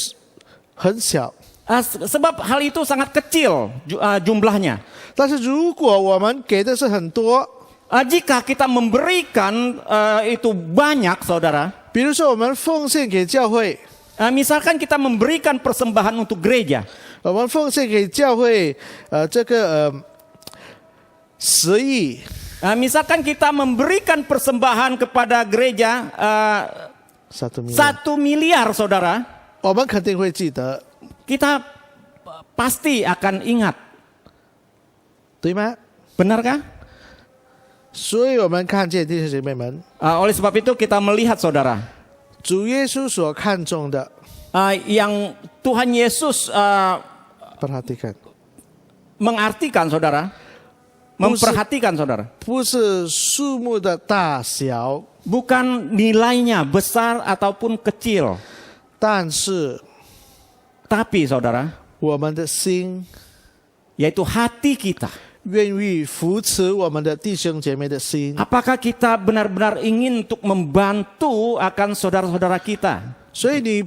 很小。 Sebab hal itu sangat kecil jumlahnya. 但是如果我们给的是很多， Jika kita memberikan itu banyak, saudara. 比如说我们奉献给教会， Misalkan kita memberikan persembahan untuk gereja. 我们奉献给教会这个10亿， Misalkan kita memberikan persembahan kepada gereja 1 miliar， 1 miliar, saudara. 我们肯定会记得， Kita pasti akan ingat. 对吗？ Benarkah? 所以我们看见弟兄姐妹们， Oleh sebab itu kita melihat saudara, 主耶稣所看重的， yang Tuhan Yesus perhatikan， mengartikan saudara, memperhatikan saudara, 不是数目的大小， bukan nilainya besar ataupun kecil, 但是 tapi saudara, 我们的心 yaitu hati kita. 愿意扶持我们的弟兄姐妹的心。 Apakah kita benar-benar ingin untuk membantu akan saudara-saudara kita? 所以你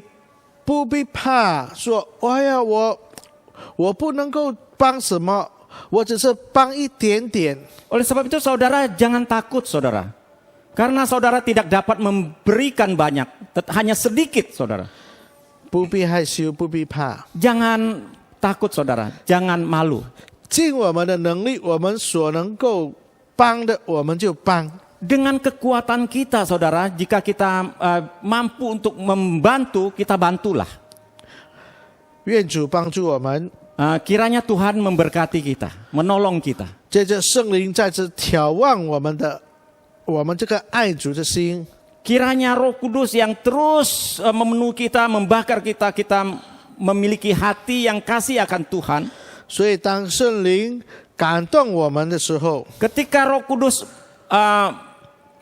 不必怕说，哎呀，我不能够帮什么，我只是帮一点点。 Oleh sebab itu saudara jangan takut saudara. Karena saudara tidak dapat memberikan banyak, hanya sedikit saudara. 不必害羞，不必怕， Jangan takut saudara, jangan malu. 尽我们的能力，我们所能够帮的，我们就帮。 Dengan kekuatan kita saudara, jika kita mampu untuk membantu, kita bantulah. 愿主帮助我们， Kiranya Tuhan memberkati kita, menolong kita. 借着圣灵再次眺望我们这个爱主的心， Kiranya Roh Kudus yang terus memenuhi kita, membakar kita, kita memiliki hati yang kasih akan Tuhan. 所以当圣灵感动我们的时候， Ketika Roh Kudus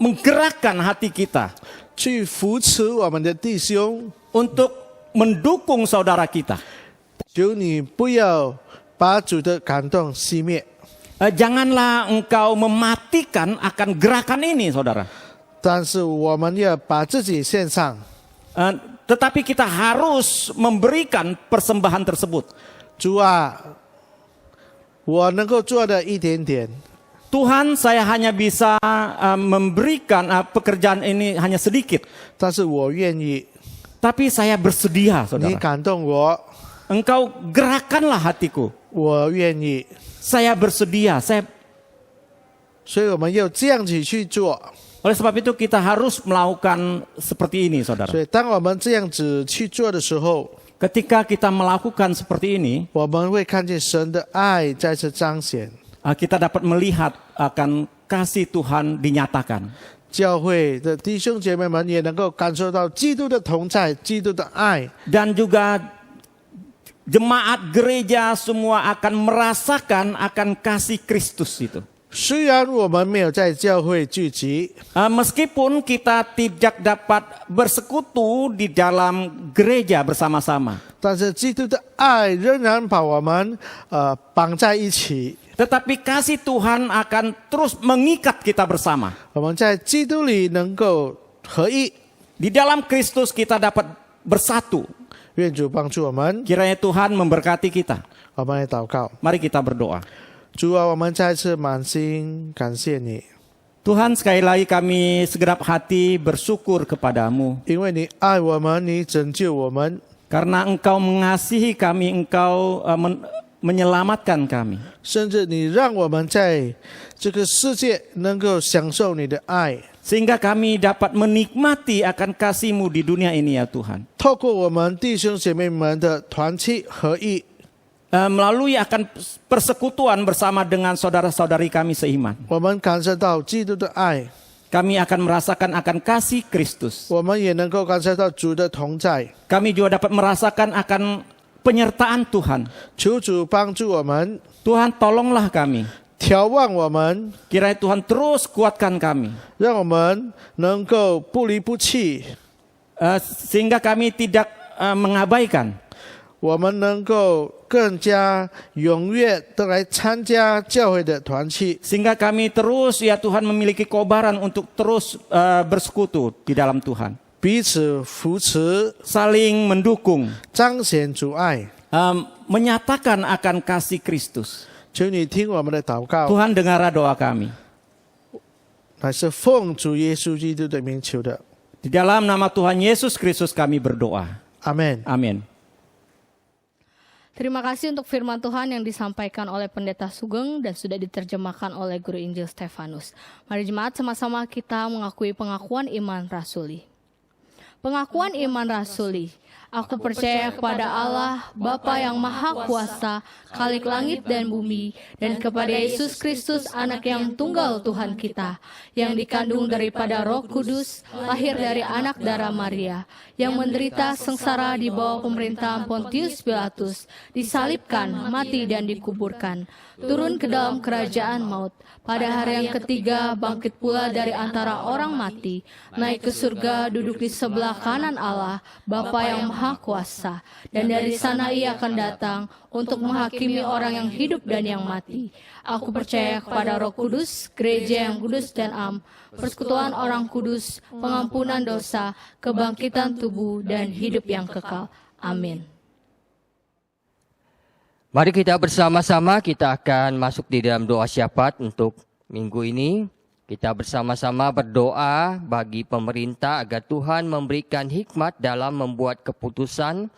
menggerakkan hati kita 去扶持我们的弟兄， untuk mendukung saudara kita, 求你不要把主的感动熄灭， janganlah engkau mematikan akan gerakan ini saudara. 但是我们要把自己献上。 Tetapi kita harus memberikan persembahan tersebut. 主啊，我能够做的一点点， Tuhan, saya hanya bisa memberikan pekerjaan ini hanya sedikit. 但是我愿意， Tapi saya bersedia 你 saudara. 感动我， Engkau gerakkanlah hatiku. 我愿意。 Saya bersedia. 所以我们要这样子去做。 Oleh sebab itu kita harus melakukan seperti ini saudara. 所以当我们这样子去做的时候， Ketika kita melakukan seperti ini, 我们会看见神的爱再次彰显， kita dapat melihat akan kasih Tuhan dinyatakan. 教会的弟兄姐妹们也能够感受到基督的同在，基督的爱。 Dan juga jemaat gereja semua akan merasakan akan kasih Kristus itu. 虽然我们没有在教会聚集， Meskipun kita tidak dapat bersekutu di dalam gereja bersama-sama, 但是基督的爱仍然把我们绑在一起。 tetapi kasih Tuhan akan terus mengikat kita bersama. 我们在基督里能够合一， Di dalam Kristus kita dapat bersatu. 愿主帮助我们。 Kiranya Tuhan memberkati kita. 我们来祷告， Mari kita berdoa. 主啊，我们再次满心感谢你， Tuhan, sekali lagi kami segenap hati bersyukur kepadamu. 因为你爱我们，你拯救我们， Karena Engkau mengasihi kami, Engkau menyelamatkan kami. 甚至你让我们在这个世界能够享受你的爱。 Sehingga kami dapat menikmati akan kasih-Mu di dunia ini ya Tuhan. 透过我们弟兄姐妹们的团契合一， Melalui akan persekutuan bersama dengan saudara-saudari kami seiman. 我们感受到基督的爱， Kami akan merasakan akan kasih Kristus. 我们也能够感受到主的同在。 Kami juga dapat merasakan akan penyertaan Tuhan. 求主帮助我们， Tuhan, tolonglah kami. 眺望我们， Kiranya Tuhan terus kuatkan kami. 让我们能够不离不弃， Sehingga kami tidak mengabaikan. 我们能够更加踊跃的来参加教会的团契， Sehingga kami terus ya Tuhan memiliki kobaran untuk terus bersekutu di dalam Tuhan. 彼此扶持， Saling mendukung. 彰显主爱。 Menyatakan akan kasih Kristus. 求你听我们的祷告， Tuhan, dengarlah doa kami. 乃是奉主耶稣基督的名求的， Di dalam nama Tuhan Yesus Kristus kami berdoa. 阿门。 Amin. Terima kasih untuk firman Tuhan yang disampaikan oleh Pendeta Sugeng dan sudah diterjemahkan oleh Guru Injil Stefanus. Mari jemaat sama-sama kita mengakui pengakuan iman rasuli. Pengakuan iman rasuli Aku percaya kepada Allah, Bapa yang Maha Kuasa, Khalik langit dan bumi, dan kepada Yesus Kristus, Anak yang tunggal Tuhan kita, yang dikandung daripada Roh Kudus, lahir dari anak darah Maria, yang menderita sengsara di bawah pemerintahan Pontius Pilatus, disalibkan, mati dan dikuburkan, turun ke dalam kerajaan maut, pada hari yang ketiga bangkit pula dari antara orang mati, naik ke surga, duduk di sebelah kanan Allah, Bapa yang Maha Kuasa, dan dari sana Ia akan datang untuk menghakimi orang yang hidup dan yang mati. Aku percaya kepada Roh Kudus, gereja yang kudus dan am, persekutuan orang kudus, pengampunan dosa, kebangkitan tubuh, dan hidup yang kekal. Amin. Mari kita bersama-sama, kita akan masuk di dalam doa syafaat untuk minggu ini. Kita bersama-sama berdoa bagi pemerintah agar Tuhan memberikan hikmat dalam membuat keputusan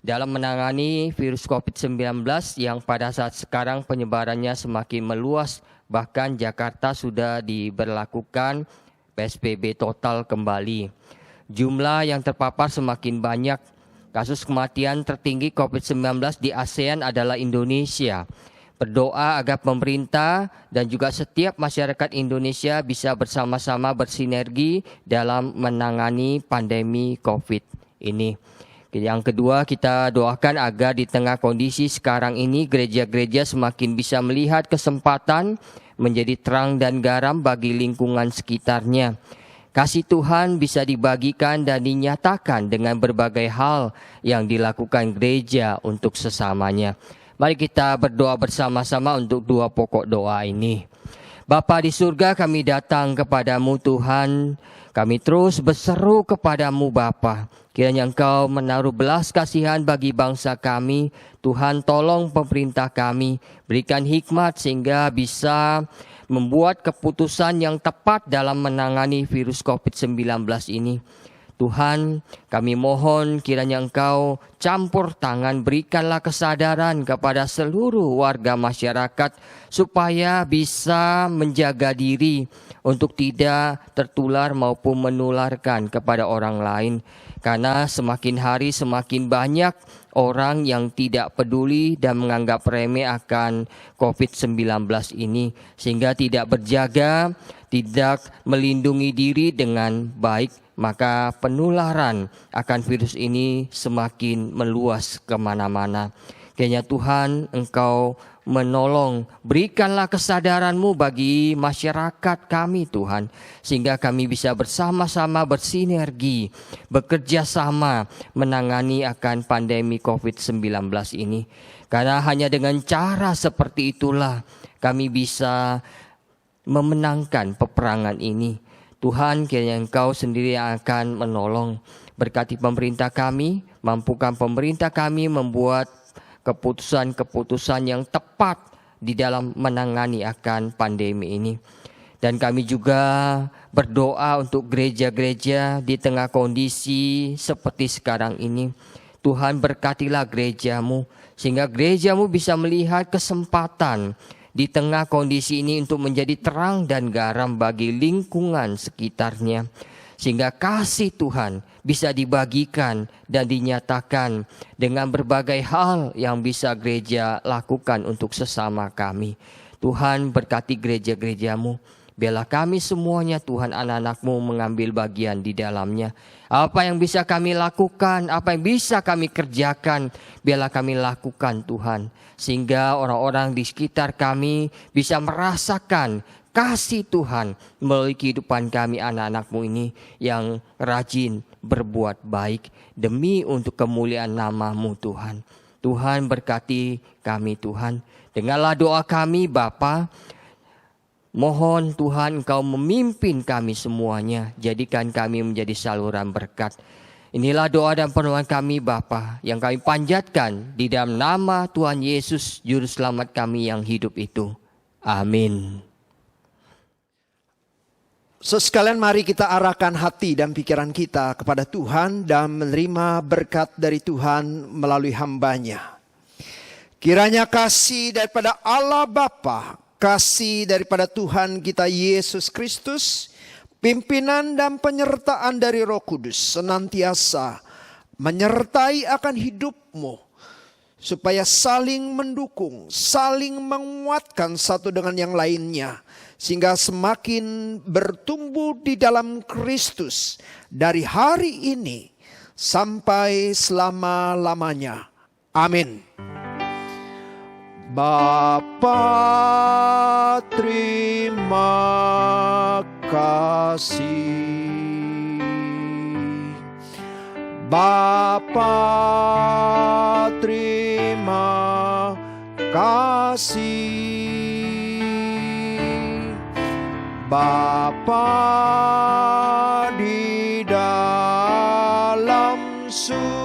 dalam menangani virus COVID-19 yang pada saat sekarang penyebarannya semakin meluas. Bahkan Jakarta sudah diberlakukan PSBB total kembali. Jumlah yang terpapar semakin banyak. Kasus kematian tertinggi COVID-19 di ASEAN adalah Indonesia. Berdoa agar pemerintah dan juga setiap masyarakat Indonesia bisa bersama-sama bersinergi dalam menangani pandemi COVID ini. Yang kedua, kita doakan agar di tengah kondisi sekarang ini gereja-gereja semakin bisa melihat kesempatan menjadi terang dan garam bagi lingkungan sekitarnya. Kasih Tuhan bisa dibagikan dan dinyatakan dengan berbagai hal yang dilakukan gereja untuk sesamanya. Mari kita berdoa bersama-sama untuk dua pokok doa ini. Bapa di surga, kami datang kepadamu Tuhan. Kami terus berseru kepadamu Bapa. Kiranya Engkau menaruh belas kasihan bagi bangsa kami. Tuhan tolong pemerintah kami. Berikan hikmat sehingga bisa membuat keputusan yang tepat dalam menangani virus COVID-19 ini. Tuhan, kami mohon kiranya Engkau campur tangan, berikanlah kesadaran kepada seluruh warga masyarakat supaya bisa menjaga diri untuk tidak tertular maupun menularkan kepada orang lain. Karena semakin hari semakin banyak orang yang tidak peduli dan menganggap remeh akan COVID-19 ini. Sehingga tidak berjaga, tidak melindungi diri dengan baik. Maka penularan akan virus ini semakin meluas kemana-mana. Kiranya Tuhan Engkau menolong, berikanlah kesadaran-Mu bagi masyarakat kami Tuhan. Sehingga kami bisa bersama-sama bersinergi, bekerja sama menangani akan pandemi COVID-19 ini. Karena hanya dengan cara seperti itulah kami bisa memenangkan peperangan ini. Tuhan, kiranya Engkau sendiri yang akan menolong. Berkati pemerintah kami, mampukan pemerintah kami membuat keputusan-keputusan yang tepat di dalam menangani akan pandemi ini. Dan kami juga berdoa untuk gereja-gereja di tengah kondisi seperti sekarang ini. Tuhan berkatilah gereja-Mu, sehingga gereja-Mu bisa melihat kesempatan di tengah kondisi ini untuk menjadi terang dan garam bagi lingkungan sekitarnya. Sehingga kasih Tuhan bisa dibagikan dan dinyatakan dengan berbagai hal yang bisa gereja lakukan untuk sesama kami. Tuhan berkati gereja-gereja-Mu. Biarlah kami semuanya Tuhan anak-anak-Mu mengambil bagian di dalamnya. Apa yang bisa kami lakukan, apa yang bisa kami kerjakan, biarlah kami lakukan Tuhan. Sehingga orang-orang di sekitar kami bisa merasakan kasih Tuhan melalui kehidupan kami anak-anak-Mu ini yang rajin berbuat baik demi untuk kemuliaan nama-Mu Tuhan. Tuhan berkati kami Tuhan. Dengarlah doa kami Bapa. Mohon Tuhan Engkau memimpin kami semuanya. Jadikan kami menjadi saluran berkat. Inilah doa dan permohonan kami Bapa yang kami panjatkan di dalam nama Tuhan Yesus Juru Selamat kami yang hidup itu. Amin. Sekalian mari kita arahkan hati dan pikiran kita kepada Tuhan dan menerima berkat dari Tuhan melalui hamba-Nya. Kiranya kasih daripada Allah Bapa, kasih daripada Tuhan kita Yesus Kristus, pimpinan dan penyertaan dari Roh Kudus senantiasa menyertai akan hidupmu, supaya saling mendukung, saling menguatkan satu dengan yang lainnya, sehingga semakin bertumbuh di dalam Kristus dari hari ini sampai selama-lamanya. Amin. Bapa, terima kasih. Bapa, terima kasih. Bapa di dalam surga,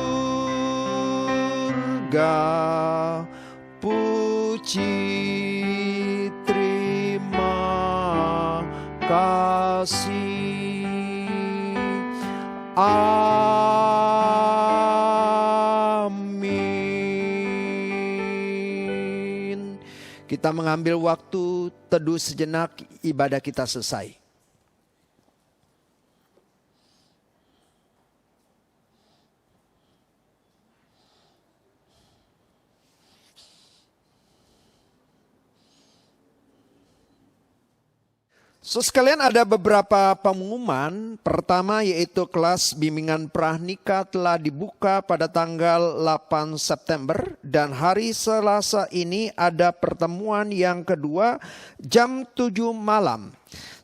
puji terima kasih. Amin. Kita mengambil waktu teduh sejenak, ibadah kita selesai. So sekalian, ada beberapa pengumuman. Pertama yaitu kelas bimbingan pranikah telah dibuka pada tanggal 8 September. Dan hari Selasa ini ada pertemuan yang kedua jam 7 malam.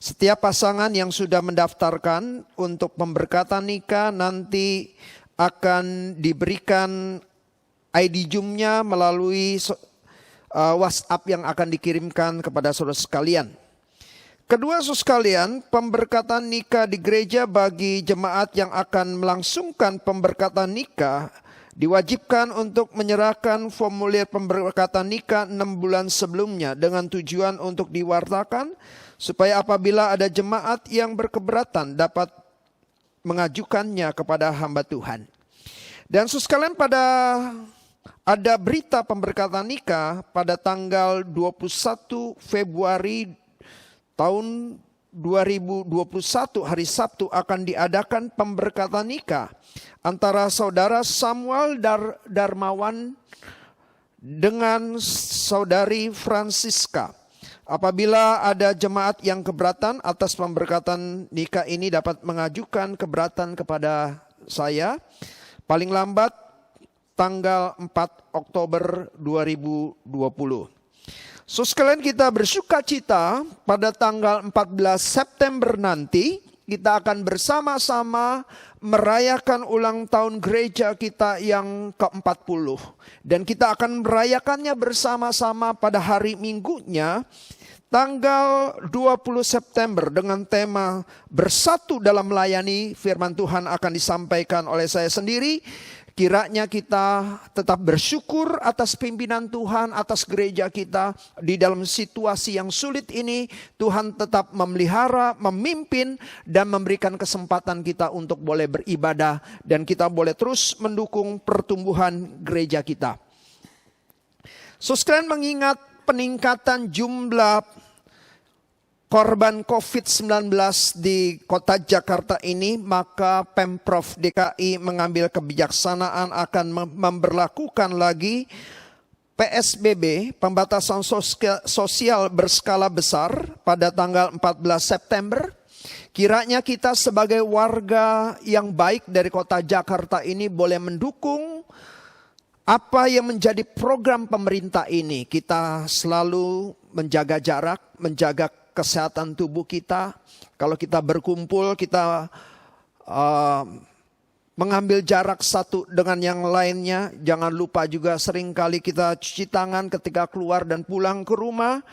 Setiap pasangan yang sudah mendaftarkan untuk pemberkatan nikah nanti akan diberikan ID Zoom-nya melalui WhatsApp yang akan dikirimkan kepada saudara sekalian. Kedua, saudara sekalian, pemberkatan nikah di gereja bagi jemaat yang akan melangsungkan pemberkatan nikah diwajibkan untuk menyerahkan formulir pemberkatan nikah 6 bulan sebelumnya dengan tujuan untuk diwartakan supaya apabila ada jemaat yang berkeberatan dapat mengajukannya kepada hamba Tuhan. Dan saudara sekalian, ada berita pemberkatan nikah pada tanggal 21 Februari tahun 2021 hari Sabtu akan diadakan pemberkatan nikah antara saudara Samuel Darmawan dengan saudari Francisca. Apabila ada jemaat yang keberatan atas pemberkatan nikah ini dapat mengajukan keberatan kepada saya paling lambat tanggal 4 Oktober 2020. So sekalian, kita bersuka cita pada tanggal 14 September nanti kita akan bersama-sama merayakan ulang tahun gereja kita yang ke-40. Dan kita akan merayakannya bersama-sama pada hari Minggunya tanggal 20 September dengan tema Bersatu dalam Melayani. Firman Tuhan akan disampaikan oleh saya sendiri. Kiranya kita tetap bersyukur atas pimpinan Tuhan, atas gereja kita. Di dalam situasi yang sulit ini, Tuhan tetap memelihara, memimpin, dan memberikan kesempatan kita untuk boleh beribadah. Dan kita boleh terus mendukung pertumbuhan gereja kita. So sekalian, mengingat peningkatan jumlah korban COVID-19 di kota Jakarta ini, maka Pemprov DKI mengambil kebijaksanaan akan memberlakukan lagi PSBB, pembatasan sosial berskala besar pada tanggal 14 September. Kiranya kita sebagai warga yang baik dari kota Jakarta ini boleh mendukung apa yang menjadi program pemerintah ini. Kita selalu menjaga jarak, menjaga kesehatan tubuh kita. Kalau kita berkumpul, kita mengambil jarak satu dengan yang lainnya. Jangan lupa juga seringkali kita cuci tangan ketika keluar dan pulang ke rumah.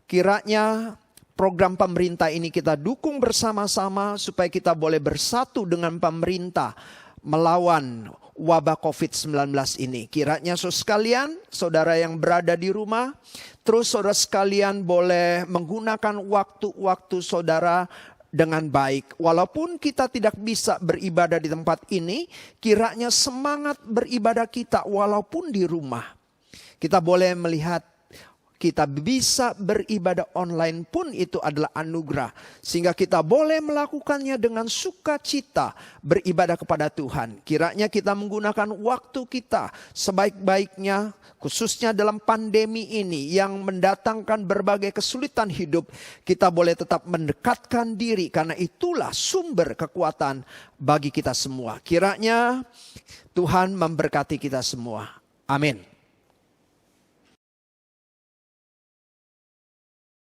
Kiranya program pemerintah ini kita dukung bersama-sama supaya kita boleh bersatu dengan pemerintah melawan wabah COVID-19 ini. Kiranya saudara sekalian, saudara yang berada di rumah, terus saudara sekalian boleh menggunakan waktu-waktu saudara dengan baik. Walaupun kita tidak bisa beribadah di tempat ini, kiranya semangat beribadah kita walaupun di rumah. Kita boleh melihat kita bisa beribadah online pun itu adalah anugerah. Sehingga kita boleh melakukannya dengan sukacita beribadah kepada Tuhan. Kiranya kita menggunakan waktu kita sebaik-baiknya, khususnya dalam pandemi ini yang mendatangkan berbagai kesulitan hidup. Kita boleh tetap mendekatkan diri karena itulah sumber kekuatan bagi kita semua. Kiranya Tuhan memberkati kita semua. Amin.